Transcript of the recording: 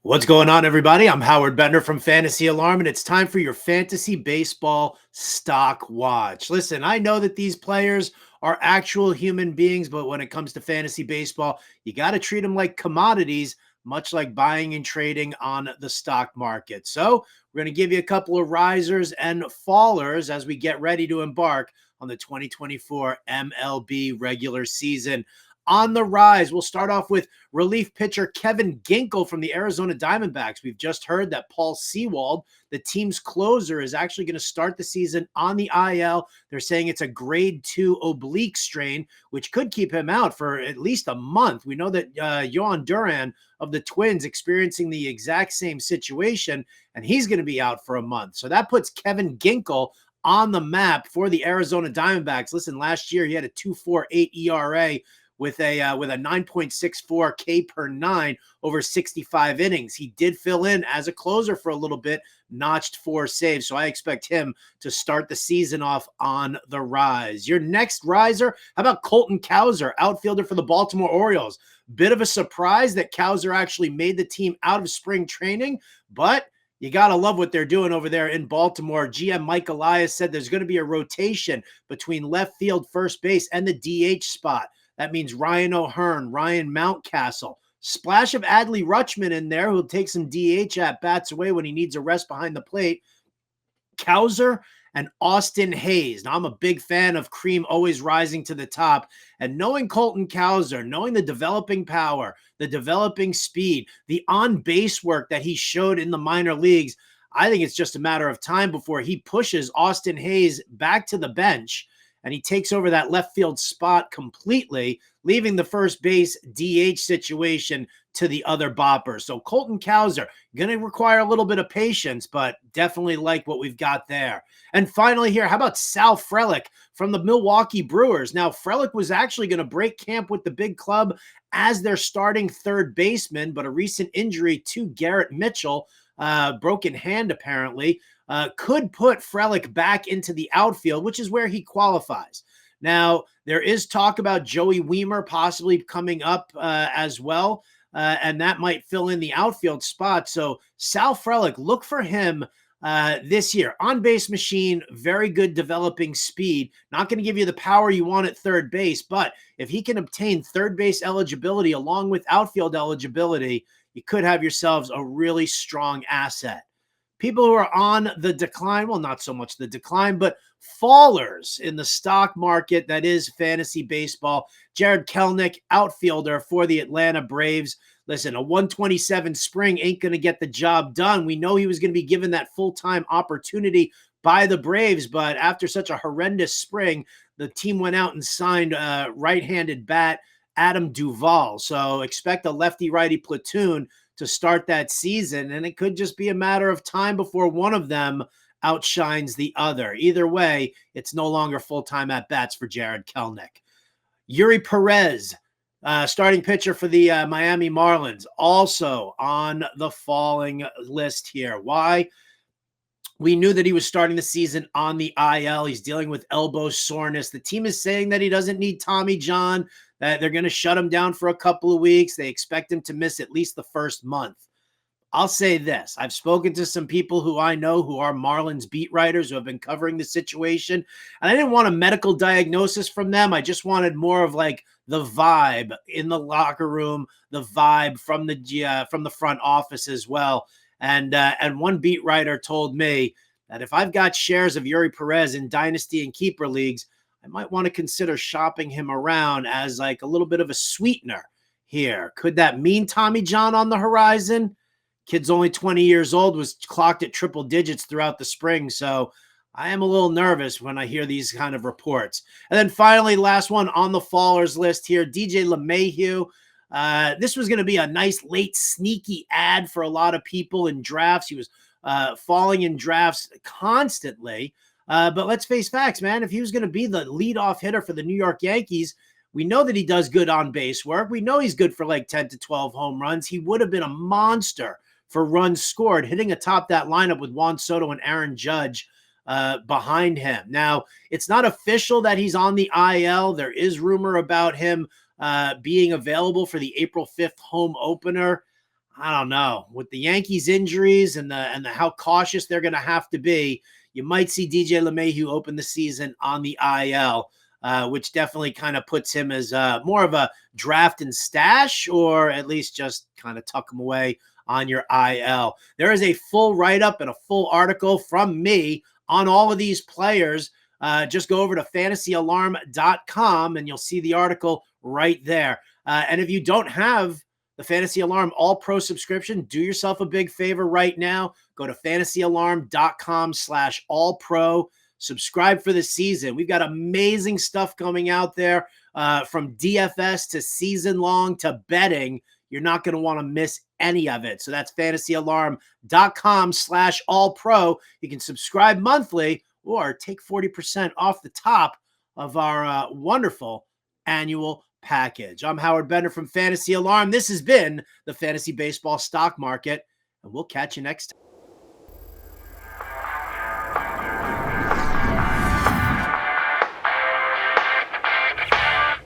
What's going on, everybody? I'm Howard Bender from Fantasy Alarm, and it's time for your fantasy baseball stock watch. Listen, I know that these players are actual human beings, but when it comes to fantasy baseball, you got to treat them like commodities, much like buying and trading on the stock market. So, we're going to give you a couple of risers and fallers as we get ready to embark on the 2024 MLB regular season. On the rise, we'll start off with relief pitcher Kevin Ginkel from the Arizona Diamondbacks. We've just heard that Paul Sewald, the team's closer, is actually going to start the season on the IL. They're saying it's a grade 2 oblique strain, which could keep him out for at least a month. We know that Yohan Duran of the Twins experiencing the exact same situation, and he's going to be out for a month. So that puts Kevin Ginkel on the map for the Arizona Diamondbacks. Listen, last year he had a 2.48 ERA with a 9.64 K per 9 over 65 innings. He did fill in as a closer for a little bit, notched 4 saves. So I expect him to start the season off on the rise. Your next riser, how about Colton Cowser, outfielder for the Baltimore Orioles? Bit of a surprise that Cowser actually made the team out of spring training, but you got to love what they're doing over there in Baltimore. GM Mike Elias said there's going to be a rotation between left field, first base, and the DH spot. That means Ryan O'Hearn, Ryan Mountcastle, splash of Adley Rutschman in there, who'll take some DH at bats away when he needs a rest behind the plate. Cowser and Austin Hayes. Now, I'm a big fan of cream always rising to the top. And knowing Colton Cowser, knowing the developing power, the developing speed, the on-base work that he showed in the minor leagues, I think it's just a matter of time before he pushes Austin Hayes back to the bench and he takes over that left field spot completely, leaving the first base DH situation to the other boppers. So Colton Cowser, going to require a little bit of patience, but definitely like what we've got there. And finally here, how about Sal Frelick from the Milwaukee Brewers? Now, Frelick was actually going to break camp with the big club as their starting third baseman, but a recent injury to Garrett Mitchell, broken hand apparently, could put Frelick back into the outfield, which is where he qualifies. Now, there is talk about Joey Wiemer possibly coming up as well, and that might fill in the outfield spot. So Sal Frelick, look for him this year. On-base machine, very good developing speed. Not going to give you the power you want at third base, but if he can obtain third base eligibility along with outfield eligibility, you could have yourselves a really strong asset. People who are on the decline, well, not so much the decline, but fallers in the stock market that is fantasy baseball. Jared Kelenic, outfielder for the Atlanta Braves. Listen, a 127 spring ain't going to get the job done. We know he was going to be given that full-time opportunity by the Braves, but after such a horrendous spring, the team went out and signed right-handed bat Adam Duvall. So expect a lefty-righty platoon to start that season, and it could just be a matter of time before one of them outshines the other. Either way, it's no longer full-time at-bats for Jared Kelenic. Eury Perez, starting pitcher for the Miami Marlins, also on the falling list here. Why? We knew that he was starting the season on the IL. He's dealing with elbow soreness. The team is saying that he doesn't need Tommy John, that they're going to shut him down for a couple of weeks. They expect him to miss at least the first month. I'll say this. I've spoken to some people who I know who are Marlins beat writers who have been covering the situation, and I didn't want a medical diagnosis from them. I just wanted more of like the vibe in the locker room, the vibe from the front office as well. And one beat writer told me that if I've got shares of Eury Perez in dynasty and keeper leagues, I might want to consider shopping him around as like a little bit of a sweetener here. Could that mean Tommy John on the horizon? Kid's only 20 years old, was clocked at triple digits throughout the spring. So I am a little nervous when I hear these kind of reports. And then finally, last one on the fallers list here, DJ LeMahieu. This was going to be a nice late sneaky ad for a lot of people in drafts. He was falling in drafts constantly. But let's face facts, man. If he was going to be the leadoff hitter for the New York Yankees, we know that he does good on base work. We know he's good for like 10 to 12 home runs. He would have been a monster for runs scored, hitting atop that lineup with Juan Soto and Aaron Judge behind him. Now, it's not official that he's on the IL. There is rumor about him being available for the April 5th home opener. I don't know. With the Yankees injuries and the how cautious they're going to have to be, you might see DJ LeMahieu open the season on the IL, which definitely kind of puts him as more of a draft and stash, or at least just kind of tuck him away on your IL. There is a full write up and a full article from me on all of these players. Just go over to fantasyalarm.com and you'll see the article right there. And if you don't have the Fantasy Alarm All Pro subscription, do yourself a big favor right now. Go to fantasyalarm.com/all pro. Subscribe for the season. We've got amazing stuff coming out there, from DFS to season long to betting. You're not going to want to miss any of it. So that's fantasyalarm.com/all pro. You can subscribe monthly or take 40% off the top of our wonderful annual package. I'm Howard Bender from Fantasy Alarm. This has been the Fantasy Baseball Stock Market, and we'll catch you next time.